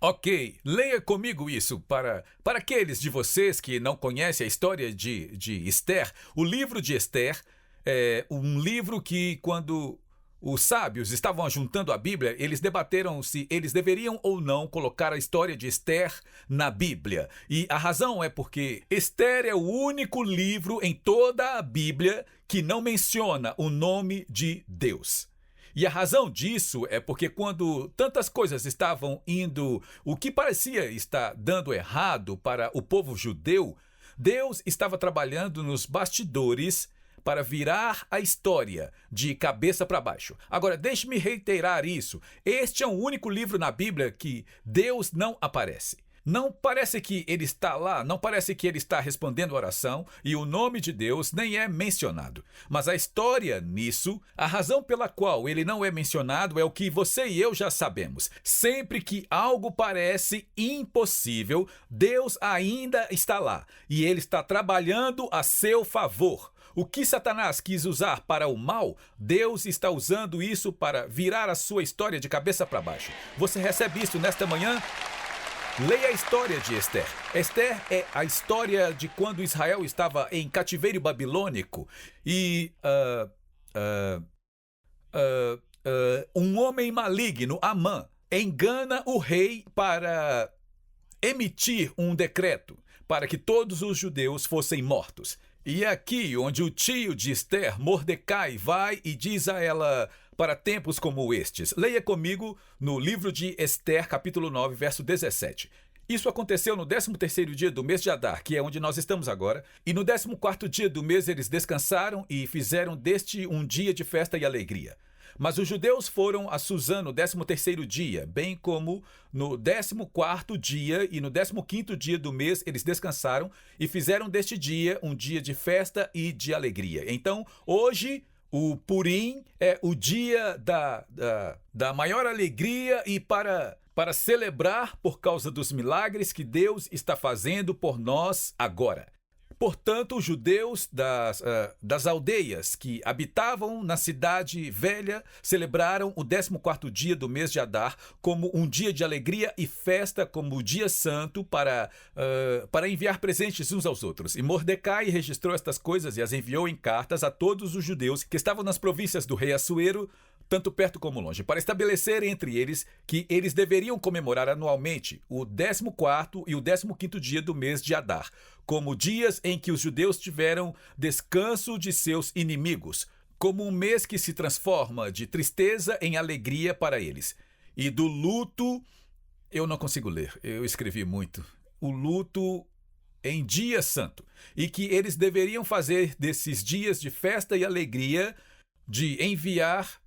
Ok, leia comigo isso. Para aqueles de vocês que não conhecem a história de Esther, o livro de Esther é um livro que, quando os sábios estavam ajuntando a Bíblia, eles debateram se eles deveriam ou não colocar a história de Esther na Bíblia. E a razão é porque Esther é o único livro em toda a Bíblia que não menciona o nome de Deus. E a razão disso é porque quando tantas coisas estavam indo, o que parecia estar dando errado para o povo judeu, Deus estava trabalhando nos bastidores para virar a história de cabeça para baixo. Agora, deixe-me reiterar isso. Este é o único livro na Bíblia que Deus não aparece. Não parece que ele está lá, não parece que ele está respondendo oração e o nome de Deus nem é mencionado. Mas a história nisso, a razão pela qual ele não é mencionado é o que você e eu já sabemos. Sempre que algo parece impossível, Deus ainda está lá e ele está trabalhando a seu favor. O que Satanás quis usar para o mal, Deus está usando isso para virar a sua história de cabeça para baixo. Você recebe isso nesta manhã? Leia a história de Esther. Esther é a história de quando Israel estava em cativeiro babilônico e um homem maligno, Amã, engana o rei para emitir um decreto para que todos os judeus fossem mortos. E é aqui onde o tio de Esther, Mordecai, vai e diz a ela: para tempos como estes. Leia comigo no livro de Esther, capítulo 9, verso 17. Isso aconteceu no 13º dia do mês de Adar, que é onde nós estamos agora, e no 14º dia do mês eles descansaram e fizeram deste um dia de festa e alegria. Mas os judeus foram a Susã no 13º dia, bem como no 14º dia e no 15º dia do mês eles descansaram e fizeram deste dia um dia de festa e de alegria. Então, hoje, o Purim é o dia da maior alegria e para celebrar por causa dos milagres que Deus está fazendo por nós agora. Portanto, os judeus das aldeias que habitavam na cidade velha celebraram o 14º dia do mês de Adar como um dia de alegria e festa, como o dia santo, para enviar presentes uns aos outros. E Mordecai registrou estas coisas e as enviou em cartas a todos os judeus que estavam nas províncias do rei Assuero, tanto perto como longe, para estabelecer entre eles que eles deveriam comemorar anualmente o 14º e o 15º dia do mês de Adar, como dias em que os judeus tiveram descanso de seus inimigos, como um mês que se transforma de tristeza em alegria para eles. E do luto, eu não consigo ler, eu escrevi muito, o luto em dia santo, e que eles deveriam fazer desses dias de festa e alegria, de enviar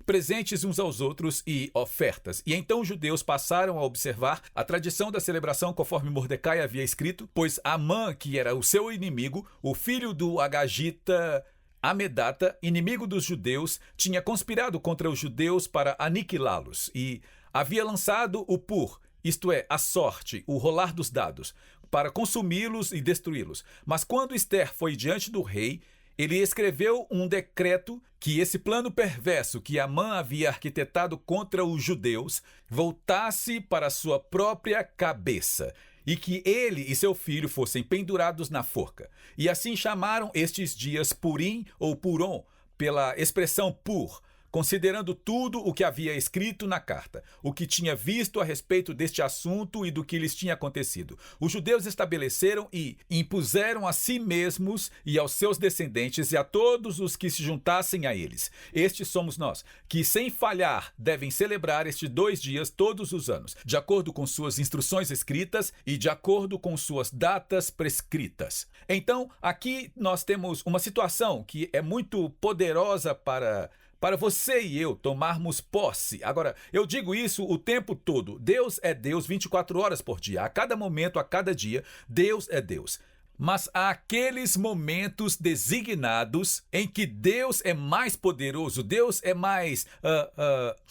presentes uns aos outros e ofertas. E então os judeus passaram a observar a tradição da celebração conforme Mordecai havia escrito, pois Amã, que era o seu inimigo, o filho do Agagita Amedata, inimigo dos judeus, tinha conspirado contra os judeus para aniquilá-los e havia lançado o pur, isto é, a sorte, o rolar dos dados, para consumi-los e destruí-los. Mas quando Esther foi diante do rei, ele escreveu um decreto que esse plano perverso que Amã havia arquitetado contra os judeus voltasse para sua própria cabeça e que ele e seu filho fossem pendurados na forca. E assim chamaram estes dias Purim ou Purom, pela expressão pur, considerando tudo o que havia escrito na carta, o que tinha visto a respeito deste assunto e do que lhes tinha acontecido. Os judeus estabeleceram e impuseram a si mesmos e aos seus descendentes e a todos os que se juntassem a eles. Estes somos nós, que sem falhar devem celebrar estes 2 dias todos os anos, de acordo com suas instruções escritas e de acordo com suas datas prescritas. Então, aqui nós temos uma situação que é muito poderosa para você e eu tomarmos posse. Agora, eu digo isso o tempo todo. Deus é Deus 24 horas por dia. A cada momento, a cada dia, Deus é Deus. Mas há aqueles momentos designados em que Deus é mais poderoso, Deus é mais...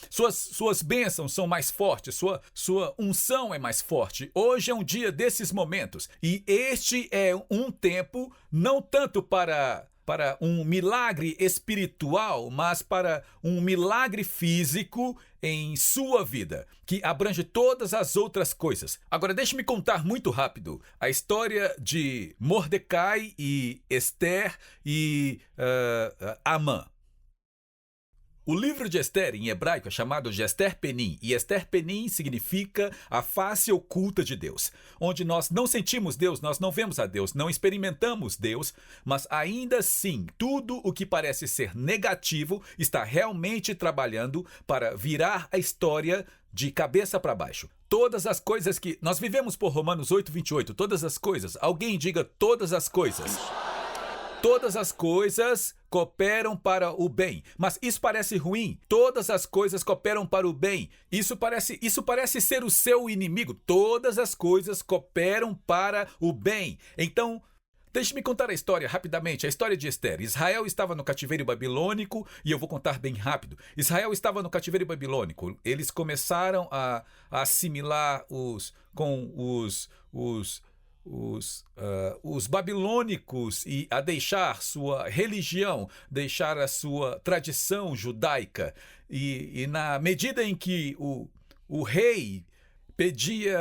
suas bênçãos são mais fortes, sua unção é mais forte. Hoje é um dia desses momentos. E este é um tempo não tanto para para um milagre espiritual, mas para um milagre físico em sua vida, que abrange todas as outras coisas. Agora, deixe-me contar muito rápido a história de Mordecai e Esther e Amã. O livro de Esther, em hebraico, é chamado de Esther Penim, e Esther Penim significa a face oculta de Deus, onde nós não sentimos Deus, nós não vemos a Deus, não experimentamos Deus, mas ainda assim, tudo o que parece ser negativo está realmente trabalhando para virar a história de cabeça para baixo. Todas as coisas que... Nós vivemos por Romanos 8:28, todas as coisas. Alguém diga todas as coisas. Todas as coisas cooperam para o bem. Mas isso parece ruim. Todas as coisas cooperam para o bem. Isso parece ser o seu inimigo. Todas as coisas cooperam para o bem. Então, deixe-me contar a história rapidamente. A história de Esther. Israel estava no cativeiro babilônico, e eu vou contar bem rápido. Israel estava no cativeiro babilônico. Eles começaram a assimilar os babilônicos e a deixar sua religião, deixar a sua tradição judaica. E na medida em que o rei pedia...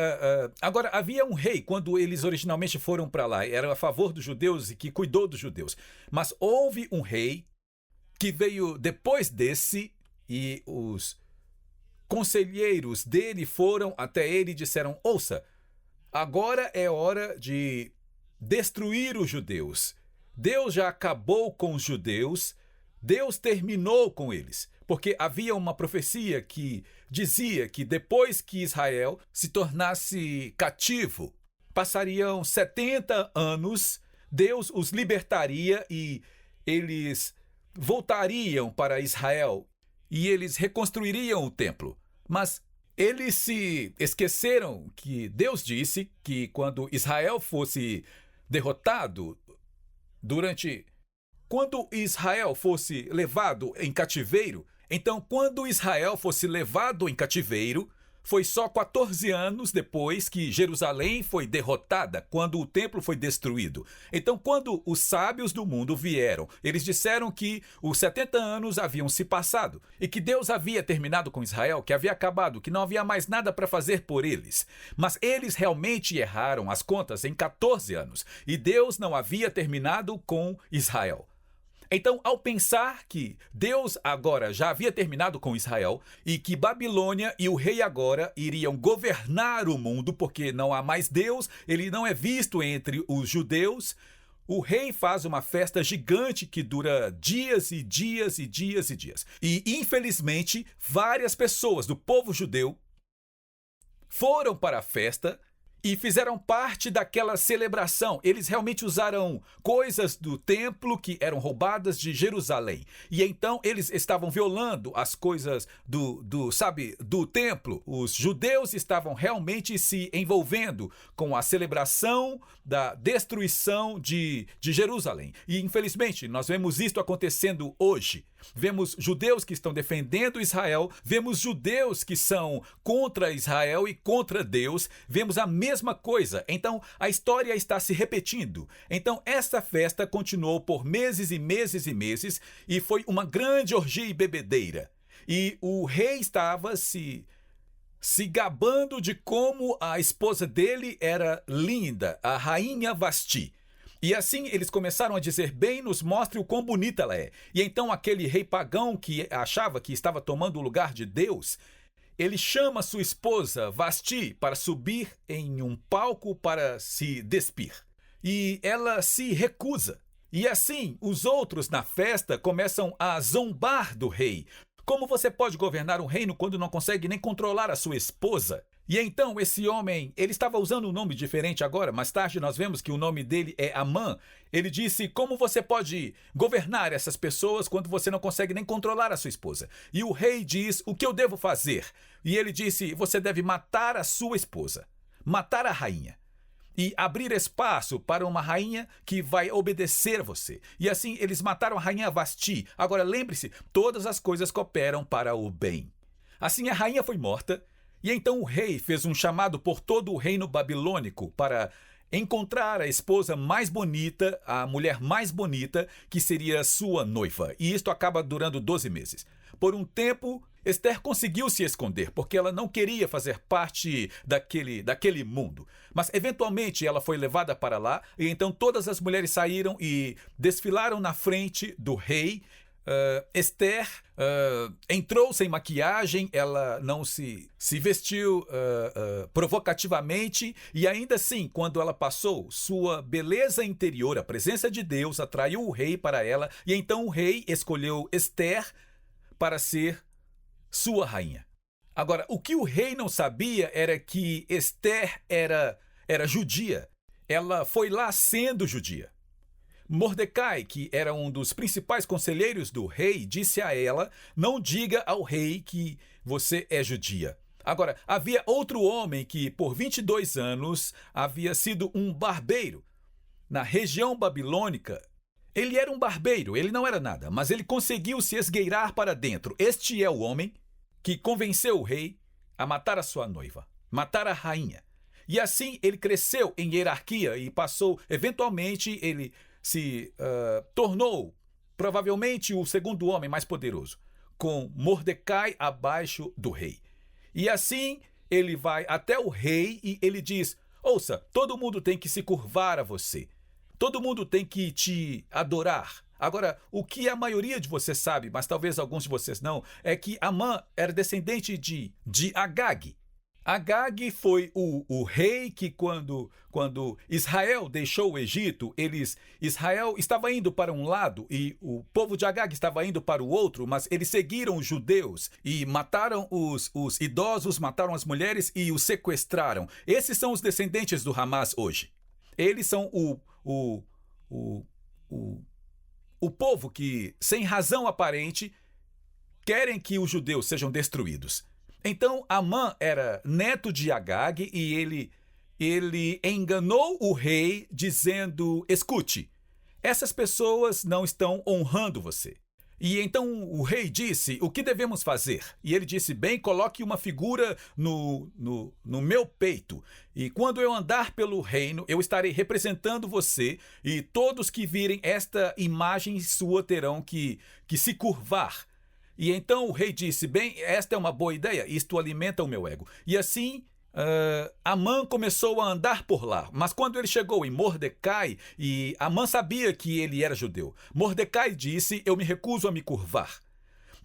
Agora, havia um rei, quando eles originalmente foram para lá, era a favor dos judeus e que cuidou dos judeus. Mas houve um rei que veio depois desse, e os conselheiros dele foram até ele e disseram: ouça, agora é hora de destruir os judeus. Deus já acabou com os judeus, Deus terminou com eles, porque havia uma profecia que dizia que depois que Israel se tornasse cativo, passariam 70 anos, Deus os libertaria e eles voltariam para Israel e eles reconstruiriam o templo. Mas eles se esqueceram que Deus disse que quando Israel fosse derrotado, quando Israel fosse levado em cativeiro, então quando Israel fosse levado em cativeiro, foi só 14 anos depois que Jerusalém foi derrotada, quando o templo foi destruído. Então, quando os sábios do mundo vieram, eles disseram que os 70 anos haviam se passado e que Deus havia terminado com Israel, que havia acabado, que não havia mais nada para fazer por eles. Mas eles realmente erraram as contas em 14 anos e Deus não havia terminado com Israel. Então, ao pensar que Deus agora já havia terminado com Israel e que Babilônia e o rei agora iriam governar o mundo, porque não há mais Deus, ele não é visto entre os judeus, o rei faz uma festa gigante que dura dias e dias e dias e dias. E, infelizmente, várias pessoas do povo judeu foram para a festa e fizeram parte daquela celebração. Eles realmente usaram coisas do templo que eram roubadas de Jerusalém. E então eles estavam violando as coisas do templo. Os judeus estavam realmente se envolvendo com a celebração da destruição de Jerusalém. E infelizmente nós vemos isto acontecendo hoje. Vemos judeus que estão defendendo Israel, vemos judeus que são contra Israel e contra Deus, vemos a mesma coisa. Então, a história está se repetindo. Então, esta festa continuou por meses e meses e meses e foi uma grande orgia e bebedeira. E o rei estava se gabando de como a esposa dele era linda, a rainha Vasti. E assim eles começaram a dizer: bem, nos mostre o quão bonita ela é. E então aquele rei pagão que achava que estava tomando o lugar de Deus, ele chama sua esposa Vasti para subir em um palco para se despir. E ela se recusa. E assim os outros na festa começam a zombar do rei. Como você pode governar um reino quando não consegue nem controlar a sua esposa? E então esse homem, ele estava usando um nome diferente agora, mais tarde nós vemos que o nome dele é Amã. Ele disse: como você pode governar essas pessoas quando você não consegue nem controlar a sua esposa? E o rei diz: o que eu devo fazer? E ele disse: você deve matar a sua esposa, matar a rainha e abrir espaço para uma rainha que vai obedecer a você. E assim eles mataram a rainha Vasti. Agora lembre-se, todas as coisas cooperam para o bem. Assim a rainha foi morta. E então o rei fez um chamado por todo o reino babilônico para encontrar a esposa mais bonita, a mulher mais bonita, que seria sua noiva. E isto acaba durando 12 meses. Por um tempo, Esther conseguiu se esconder, porque ela não queria fazer parte daquele mundo. Mas, eventualmente, ela foi levada para lá, e então todas as mulheres saíram e desfilaram na frente do rei. Esther entrou sem maquiagem, ela não se vestiu provocativamente, e ainda assim, quando ela passou, sua beleza interior, a presença de Deus, atraiu o rei para ela, e então o rei escolheu Esther para ser sua rainha. Agora, o que o rei não sabia era que Esther era judia. Ela foi lá sendo judia. Mordecai, que era um dos principais conselheiros do rei, disse a ela: não diga ao rei que você é judia. Agora, havia outro homem que, por 22 anos, havia sido um barbeiro. Na região babilônica, ele era um barbeiro, ele não era nada, mas ele conseguiu se esgueirar para dentro. Este é o homem que convenceu o rei a matar a sua noiva, matar a rainha. E assim ele cresceu em hierarquia e passou, eventualmente, ele se tornou provavelmente o segundo homem mais poderoso, com Mordecai abaixo do rei. E assim ele vai até o rei e ele diz: ouça, todo mundo tem que se curvar a você. Todo mundo tem que te adorar. Agora, o que a maioria de vocês sabe, mas talvez alguns de vocês não, é que Amã era descendente de Agag. Agag foi o rei que quando Israel deixou o Egito, Israel estava indo para um lado e o povo de Agag estava indo para o outro, mas eles seguiram os judeus e mataram os idosos, mataram as mulheres e os sequestraram. Esses são os descendentes do Hamas hoje. Eles são o povo que, sem razão aparente, querem que os judeus sejam destruídos. Então, Amã era neto de Agag e ele enganou o rei dizendo: escute, essas pessoas não estão honrando você. E então o rei disse: o que devemos fazer? E ele disse: bem, coloque uma figura no meu peito, e quando eu andar pelo reino, eu estarei representando você, e todos que virem esta imagem sua terão que se curvar. E então o rei disse: bem, esta é uma boa ideia, isto alimenta o meu ego. E assim, Amã começou a andar por lá. Mas quando ele chegou em Mordecai, e Amã sabia que ele era judeu, Mordecai disse: eu me recuso a me curvar.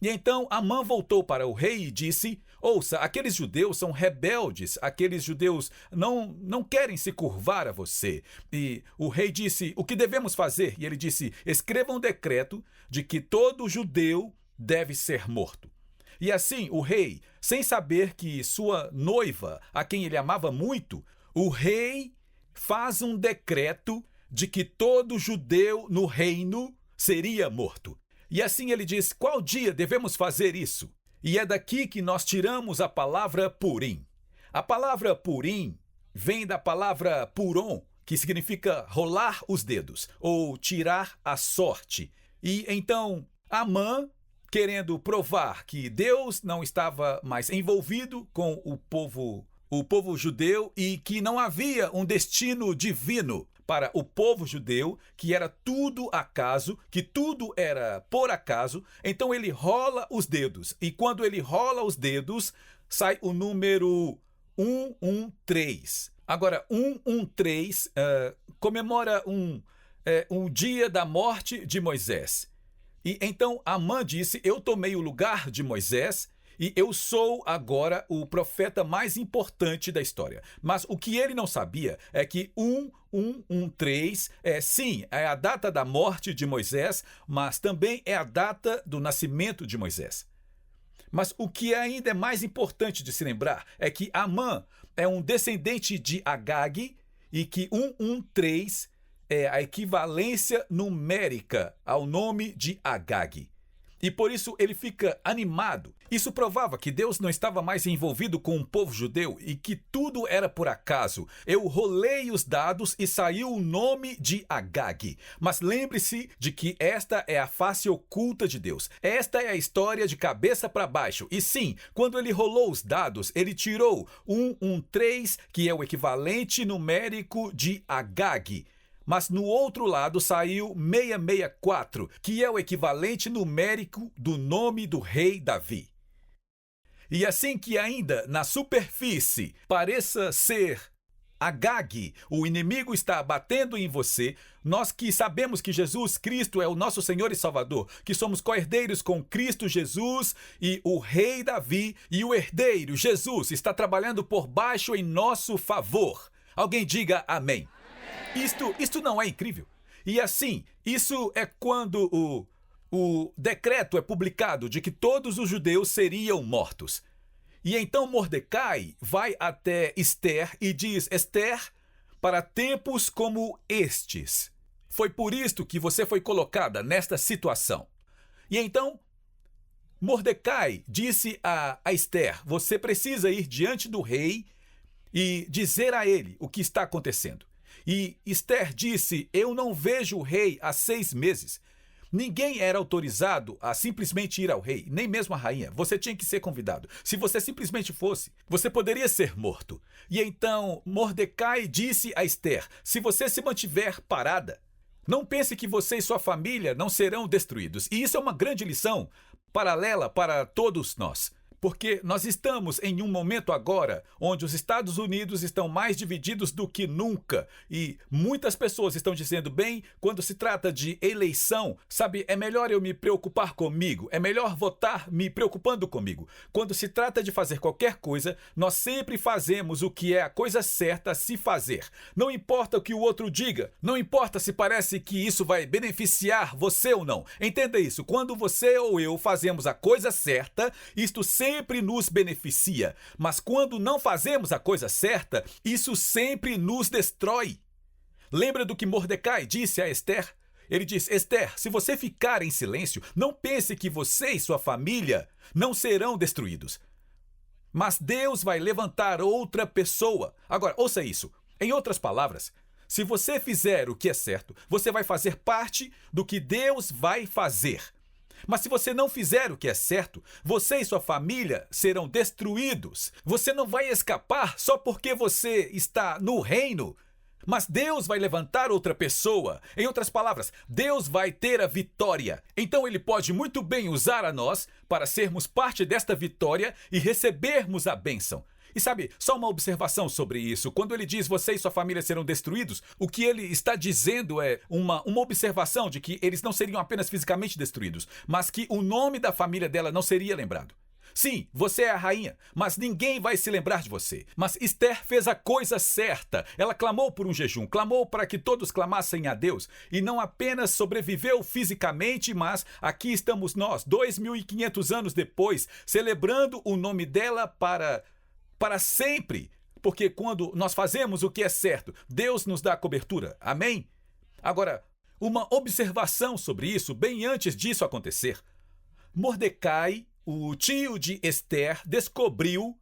E então Amã voltou para o rei e disse: ouça, aqueles judeus são rebeldes, aqueles judeus não querem se curvar a você. E o rei disse: o que devemos fazer? E ele disse: escreva um decreto de que todo judeu deve ser morto. E assim, o rei, sem saber que sua noiva, a quem ele amava muito, o rei faz um decreto de que todo judeu no reino seria morto. E assim ele diz: qual dia devemos fazer isso? E é daqui que nós tiramos a palavra Purim. A palavra Purim vem da palavra Purom, que significa rolar os dedos, ou tirar a sorte. E então, Amã, querendo provar que Deus não estava mais envolvido com o povo judeu e que não havia um destino divino para o povo judeu, que era tudo acaso, que tudo era por acaso, então ele rola os dedos. E quando ele rola os dedos, sai o número 113. Agora, 113 comemora um dia da morte de Moisés. E então Amã disse: eu tomei o lugar de Moisés e eu sou agora o profeta mais importante da história. Mas o que ele não sabia é que 1113 é a data da morte de Moisés, mas também é a data do nascimento de Moisés. Mas o que ainda é mais importante de se lembrar é que Amã é um descendente de Agag e que 113 é a equivalência numérica ao nome de Agag. E por isso ele fica animado. Isso provava que Deus não estava mais envolvido com o povo judeu e que tudo era por acaso. Eu rolei os dados e saiu o nome de Agag. Mas lembre-se de que esta é a face oculta de Deus. Esta é a história de cabeça para baixo. E sim, quando ele rolou os dados, ele tirou 113, que é o equivalente numérico de Agag. Mas no outro lado saiu 664, que é o equivalente numérico do nome do rei Davi. E assim que ainda na superfície pareça ser Agag, o inimigo está batendo em você, nós que sabemos que Jesus Cristo é o nosso Senhor e Salvador, que somos co-herdeiros com Cristo Jesus e o rei Davi e o herdeiro Jesus está trabalhando por baixo em nosso favor. Alguém diga amém. Isto não é incrível? E assim, isso é quando o decreto é publicado de que todos os judeus seriam mortos. E então Mordecai vai até Ester e diz: Ester, para tempos como estes. Foi por isto que você foi colocada nesta situação. E então Mordecai disse a Ester: você precisa ir diante do rei e dizer a ele o que está acontecendo. E Ester disse: eu não vejo o rei há 6 meses. Ninguém era autorizado a simplesmente ir ao rei, nem mesmo a rainha. Você tinha que ser convidado. Se você simplesmente fosse, você poderia ser morto. E então Mordecai disse a Ester: se você se mantiver parada, não pense que você e sua família não serão destruídos. E isso é uma grande lição paralela para todos nós. Porque nós estamos em um momento agora onde os Estados Unidos estão mais divididos do que nunca e muitas pessoas estão dizendo: bem, quando se trata de eleição, sabe, é melhor eu me preocupar comigo, é melhor votar me preocupando comigo. Quando se trata de fazer qualquer coisa, nós sempre fazemos o que é a coisa certa a se fazer. Não importa o que o outro diga, não importa se parece que isso vai beneficiar você ou não. Entenda isso, quando você ou eu fazemos a coisa certa, isto sempre nos beneficia, mas quando não fazemos a coisa certa, isso sempre nos destrói. Lembra do que Mordecai disse a Ester? Ele diz: Ester, se você ficar em silêncio, não pense que você e sua família não serão destruídos. Mas Deus vai levantar outra pessoa. Agora, ouça isso. Em outras palavras, se você fizer o que é certo, você vai fazer parte do que Deus vai fazer. Mas se você não fizer o que é certo, você e sua família serão destruídos. Você não vai escapar só porque você está no reino. Mas Deus vai levantar outra pessoa. Em outras palavras, Deus vai ter a vitória. Então ele pode muito bem usar a nós para sermos parte desta vitória e recebermos a bênção. E sabe, só uma observação sobre isso. Quando ele diz você e sua família serão destruídos, o que ele está dizendo é uma observação de que eles não seriam apenas fisicamente destruídos, mas que o nome da família dela não seria lembrado. Sim, você é a rainha, mas ninguém vai se lembrar de você. Mas Ester fez a coisa certa. Ela clamou por um jejum, clamou para que todos clamassem a Deus. E não apenas sobreviveu fisicamente, mas aqui estamos nós, 2.500 anos depois, celebrando o nome dela para sempre, porque quando nós fazemos o que é certo, Deus nos dá a cobertura. Amém? Agora, uma observação sobre isso, bem antes disso acontecer. Mordecai, o tio de Ester, descobriu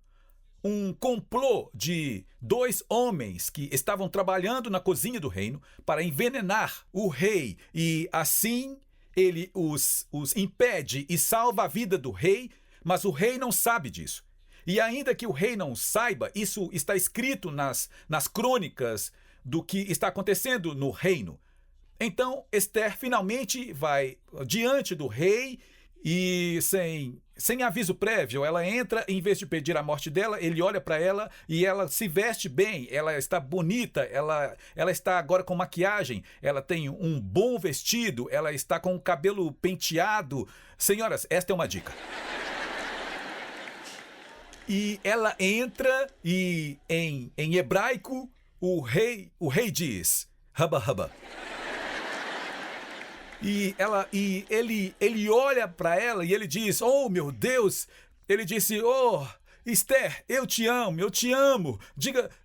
um complô de 2 homens que estavam trabalhando na cozinha do reino para envenenar o rei e assim ele os impede e salva a vida do rei, mas o rei não sabe disso. E ainda que o rei não saiba, isso está escrito nas crônicas do que está acontecendo no reino. Então, Ester finalmente vai diante do rei e sem aviso prévio, ela entra, em vez de pedir a morte dela, ele olha para ela e ela se veste bem, ela está bonita, ela está agora com maquiagem, ela tem um bom vestido, ela está com o cabelo penteado. Senhoras, esta é uma dica. E ela entra e em hebraico o rei diz haba haba. E ele olha para ela e ele diz: oh meu Deus, ele disse: oh Ester, eu te amo.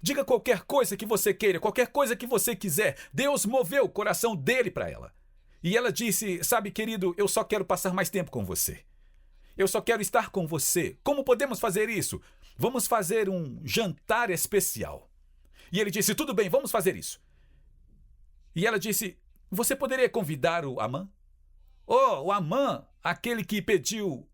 Diga qualquer coisa que você queira, qualquer coisa que você quiser. Deus moveu o coração dele para ela. E ela disse: sabe, querido, eu só quero passar mais tempo com você. Eu só quero estar com você. Como podemos fazer isso? Vamos fazer um jantar especial. E ele disse: tudo bem, vamos fazer isso. E ela disse: você poderia convidar o Amã? Oh, o Amã, aquele que pediu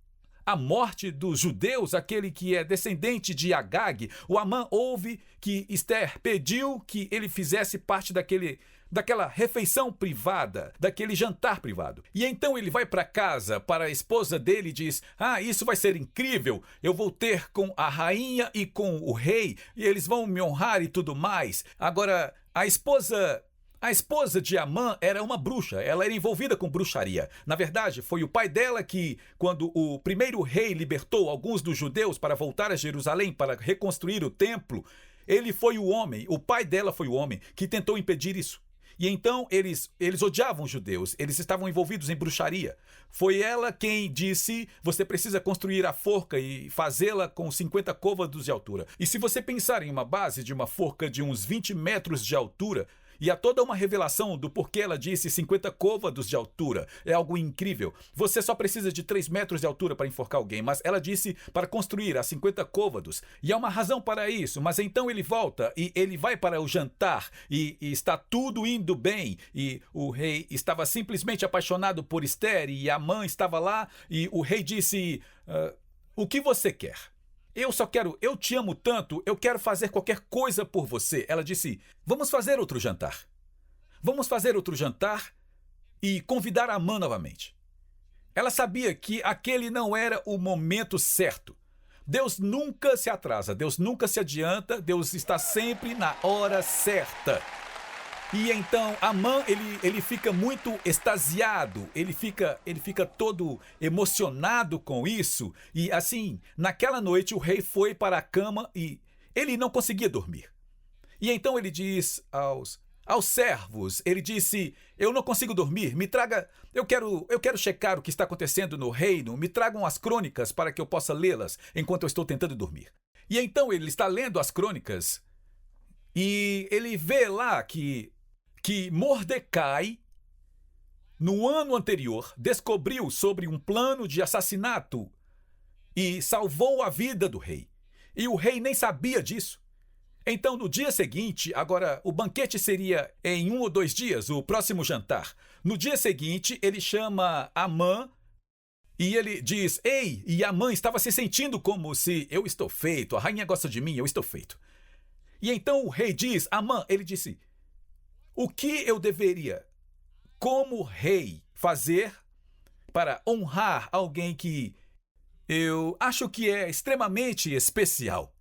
a morte dos judeus, aquele que é descendente de Agag. O Amã ouve que Esther pediu que ele fizesse parte daquela refeição privada, daquele jantar privado. E então ele vai para casa, para a esposa dele e diz: isso vai ser incrível, eu vou ter com a rainha e com o rei, e eles vão me honrar e tudo mais. Agora, a esposa de Amã era uma bruxa, ela era envolvida com bruxaria. Na verdade, foi o pai dela que, quando o primeiro rei libertou alguns dos judeus para voltar a Jerusalém para reconstruir o templo, ele foi o homem, o pai dela foi o homem que tentou impedir isso. E então eles odiavam os judeus, eles estavam envolvidos em bruxaria. Foi ela quem disse: você precisa construir a forca e fazê-la com 50 côvados de altura. E se você pensar em uma base de uma forca de uns 20 metros de altura, e há toda uma revelação do porquê ela disse 50 côvados de altura. É algo incrível. Você só precisa de 3 metros de altura para enforcar alguém, mas ela disse para construir a 50 côvados. E há uma razão para isso. Mas então ele volta e ele vai para o jantar e está tudo indo bem. E o rei estava simplesmente apaixonado por Esther e Amã estava lá e o rei disse: o que você quer? Eu te amo tanto, eu quero fazer qualquer coisa por você. Ela disse: vamos fazer outro jantar. Vamos fazer outro jantar e convidar a Amã novamente. Ela sabia que aquele não era o momento certo. Deus nunca se atrasa, Deus nunca se adianta, Deus está sempre na hora certa. E então Amã, ele fica muito extasiado, ele fica todo emocionado com isso. E assim, naquela noite o rei foi para a cama e ele não conseguia dormir. E então ele diz aos servos, ele disse: eu não consigo dormir, me traga, eu quero checar o que está acontecendo no reino, me tragam as crônicas para que eu possa lê-las enquanto eu estou tentando dormir. E então ele está lendo as crônicas e ele vê lá que Mordecai, no ano anterior, descobriu sobre um plano de assassinato e salvou a vida do rei. E o rei nem sabia disso. Então, no dia seguinte, agora o banquete seria em 1 ou 2 dias, o próximo jantar. No dia seguinte, ele chama Amã e ele diz: ei, e Amã estava se sentindo como se: eu estou feito, a rainha gosta de mim, eu estou feito. E então o rei diz: Amã, ele disse: o que eu deveria, como rei, fazer para honrar alguém que eu acho que é extremamente especial?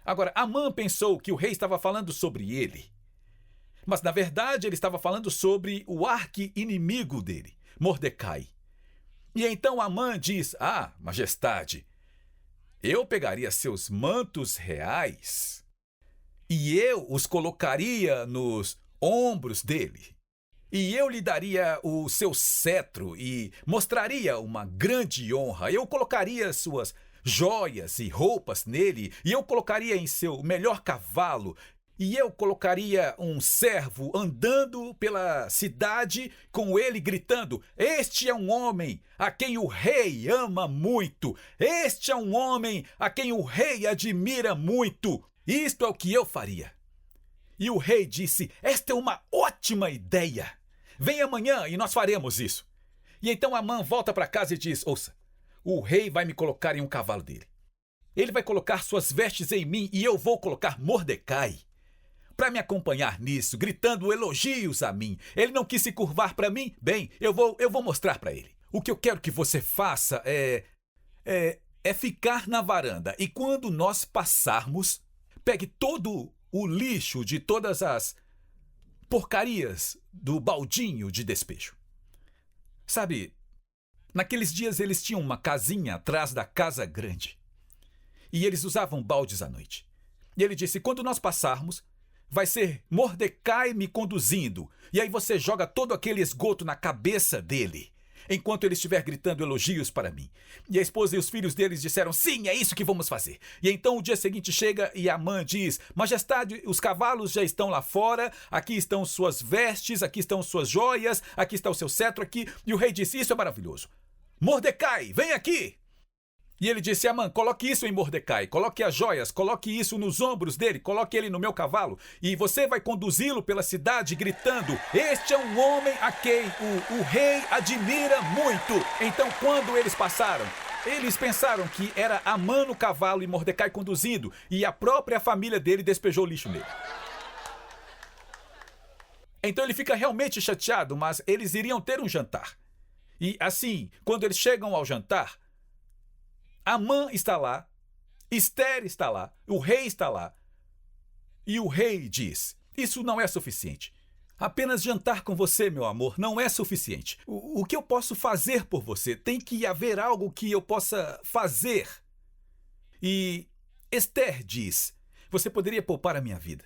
Agora, Amã pensou que o rei estava falando sobre ele. Mas, na verdade, ele estava falando sobre o arqui-inimigo dele, Mordecai. E então Amã diz: majestade, eu pegaria seus mantos reais e eu os colocaria nos ombros dele. E eu lhe daria o seu cetro e mostraria uma grande honra. Eu colocaria suas joias e roupas nele, e eu colocaria em seu melhor cavalo, e eu colocaria um servo andando pela cidade com ele gritando: este é um homem a quem o rei ama muito. Este é um homem a quem o rei admira muito. Isto é o que eu faria. E o rei disse: esta é uma ótima ideia. Vem amanhã e nós faremos isso. E então Amã volta para casa e diz: ouça, o rei vai me colocar em um cavalo dele. Ele vai colocar suas vestes em mim e eu vou colocar Mordecai para me acompanhar nisso, gritando elogios a mim. Ele não quis se curvar para mim? Bem, eu vou mostrar para ele. O que eu quero que você faça é ficar na varanda e quando nós passarmos, pegue todo o lixo de todas as porcarias do baldinho de despejo. Sabe, naqueles dias eles tinham uma casinha atrás da casa grande. E eles usavam baldes à noite. E ele disse: quando nós passarmos, vai ser Mordecai me conduzindo. E aí você joga todo aquele esgoto na cabeça dele. enquanto ele estiver gritando elogios para mim. E a esposa e os filhos deles disseram, sim, é isso que vamos fazer. E então o dia seguinte chega e Amã diz, majestade, os cavalos já estão lá fora, aqui estão suas vestes, aqui estão suas joias, aqui está o seu cetro aqui. E o rei disse, isso é maravilhoso. Mordecai, vem aqui! E ele disse, Amã, coloque isso em Mordecai, coloque as joias, coloque isso nos ombros dele, coloque ele no meu cavalo, e você vai conduzi-lo pela cidade gritando, este é um homem a quem o rei admira muito. Então, quando eles passaram, eles pensaram que era Amã no cavalo e Mordecai conduzindo, e a própria família dele despejou lixo nele. Então ele fica realmente chateado, mas eles iriam ter um jantar. E assim, quando eles chegam ao jantar, Amã está lá, Esther está lá, o rei está lá. E o rei diz, isso não é suficiente. Apenas jantar com você, meu amor, não é suficiente. O que eu posso fazer por você? Tem que haver algo que eu possa fazer. E Esther diz, você poderia poupar a minha vida.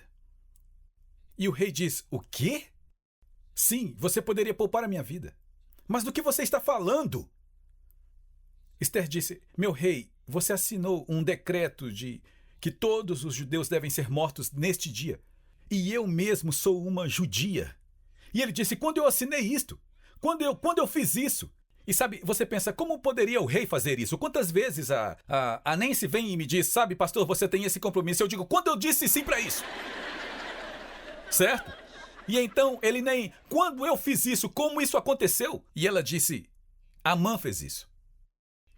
E o rei diz, o quê? Sim, você poderia poupar a minha vida. Mas do que você está falando? Esther disse, meu rei, você assinou um decreto de que todos os judeus devem ser mortos neste dia. E eu mesmo sou uma judia. E ele disse, quando eu assinei isto? Quando eu fiz isso? E sabe, você pensa, como poderia o rei fazer isso? Quantas vezes a Nancy vem e me diz, sabe, pastor, você tem esse compromisso? Eu digo, quando eu disse sim para isso? Certo? E então, ele nem, quando eu fiz isso, como isso aconteceu? E ela disse, Amã fez isso.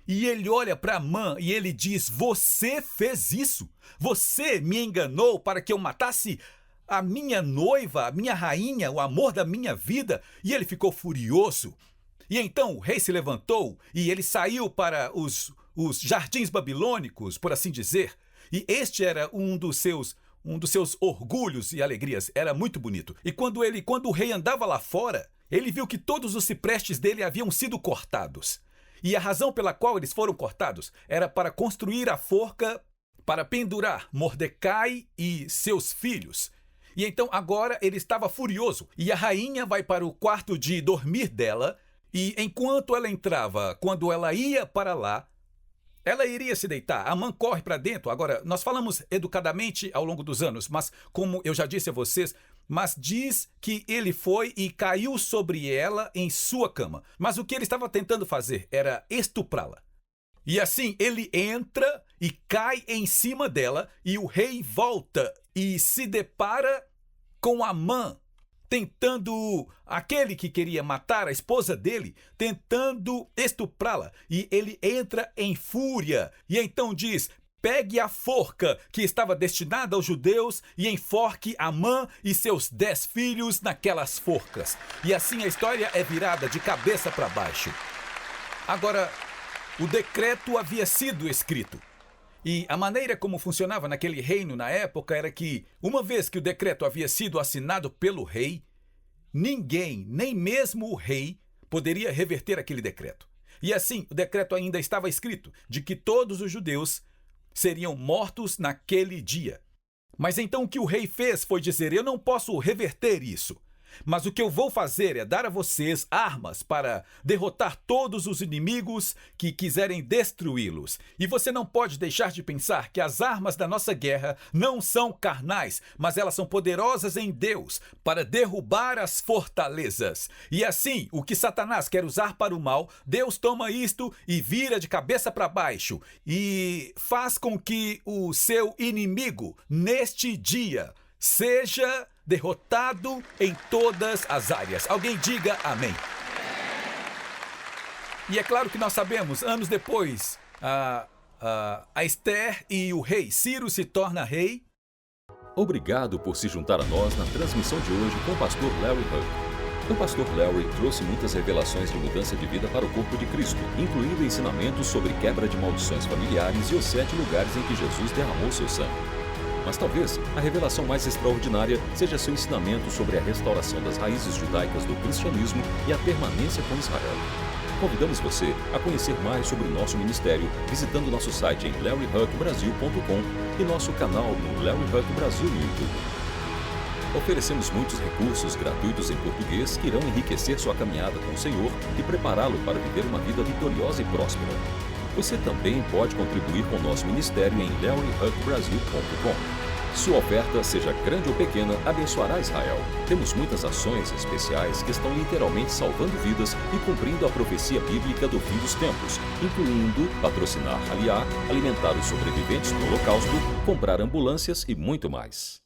E ele olha para Amã e ele diz, você fez isso? Você me enganou para que eu matasse a minha noiva, a minha rainha, o amor da minha vida? E ele ficou furioso. E então o rei se levantou e ele saiu para os jardins babilônicos, por assim dizer. E este era um dos seus orgulhos e alegrias. Era muito bonito. E quando o rei andava lá fora, ele viu que todos os ciprestes dele haviam sido cortados. E a razão pela qual eles foram cortados era para construir a forca para pendurar Mordecai e seus filhos. E então agora ele estava furioso. E a rainha vai para o quarto de dormir dela. E enquanto ela entrava, quando ela ia para lá, ela iria se deitar. Amã corre para dentro. Agora, nós falamos educadamente ao longo dos anos, mas como eu já disse a vocês, mas diz que ele foi e caiu sobre ela em sua cama. Mas o que ele estava tentando fazer era estuprá-la. E assim ele entra e cai em cima dela e o rei volta e se depara com Amã, tentando, aquele que queria matar a esposa dele, tentando estuprá-la. E ele entra em fúria e então diz, pegue a forca que estava destinada aos judeus e enforque Amã e seus 10 filhos naquelas forcas. E assim a história é virada de cabeça para baixo. Agora, o decreto havia sido escrito. E a maneira como funcionava naquele reino na época era que, uma vez que o decreto havia sido assinado pelo rei, ninguém, nem mesmo o rei, poderia reverter aquele decreto. E assim, o decreto ainda estava escrito de que todos os judeus seriam mortos naquele dia. Mas então o que o rei fez foi dizer, eu não posso reverter isso. Mas o que eu vou fazer é dar a vocês armas para derrotar todos os inimigos que quiserem destruí-los. E você não pode deixar de pensar que as armas da nossa guerra não são carnais, mas elas são poderosas em Deus para derrubar as fortalezas. E assim, o que Satanás quer usar para o mal, Deus toma isto e vira de cabeça para baixo e faz com que o seu inimigo, neste dia, seja derrotado em todas as áreas. Alguém diga amém. E é claro que nós sabemos, anos depois, a Esther e o rei Ciro se torna rei. Obrigado por se juntar a nós na transmissão de hoje com o pastor Larry Huck. O pastor Larry trouxe muitas revelações de mudança de vida para o corpo de Cristo, incluindo ensinamentos sobre quebra de maldições familiares e os 7 lugares em que Jesus derramou seu sangue. Mas talvez a revelação mais extraordinária seja seu ensinamento sobre a restauração das raízes judaicas do cristianismo e a permanência com Israel. Convidamos você a conhecer mais sobre o nosso ministério visitando nosso site em larryhuckbrasil.com e nosso canal no Larry Huck Brasil no YouTube. Oferecemos muitos recursos gratuitos em português que irão enriquecer sua caminhada com o Senhor e prepará-lo para viver uma vida vitoriosa e próspera. Você também pode contribuir com o nosso ministério em larryhuckbrasil.com. Sua oferta, seja grande ou pequena, abençoará Israel. Temos muitas ações especiais que estão literalmente salvando vidas e cumprindo a profecia bíblica do fim dos tempos, incluindo patrocinar Aliá, alimentar os sobreviventes do Holocausto, comprar ambulâncias e muito mais.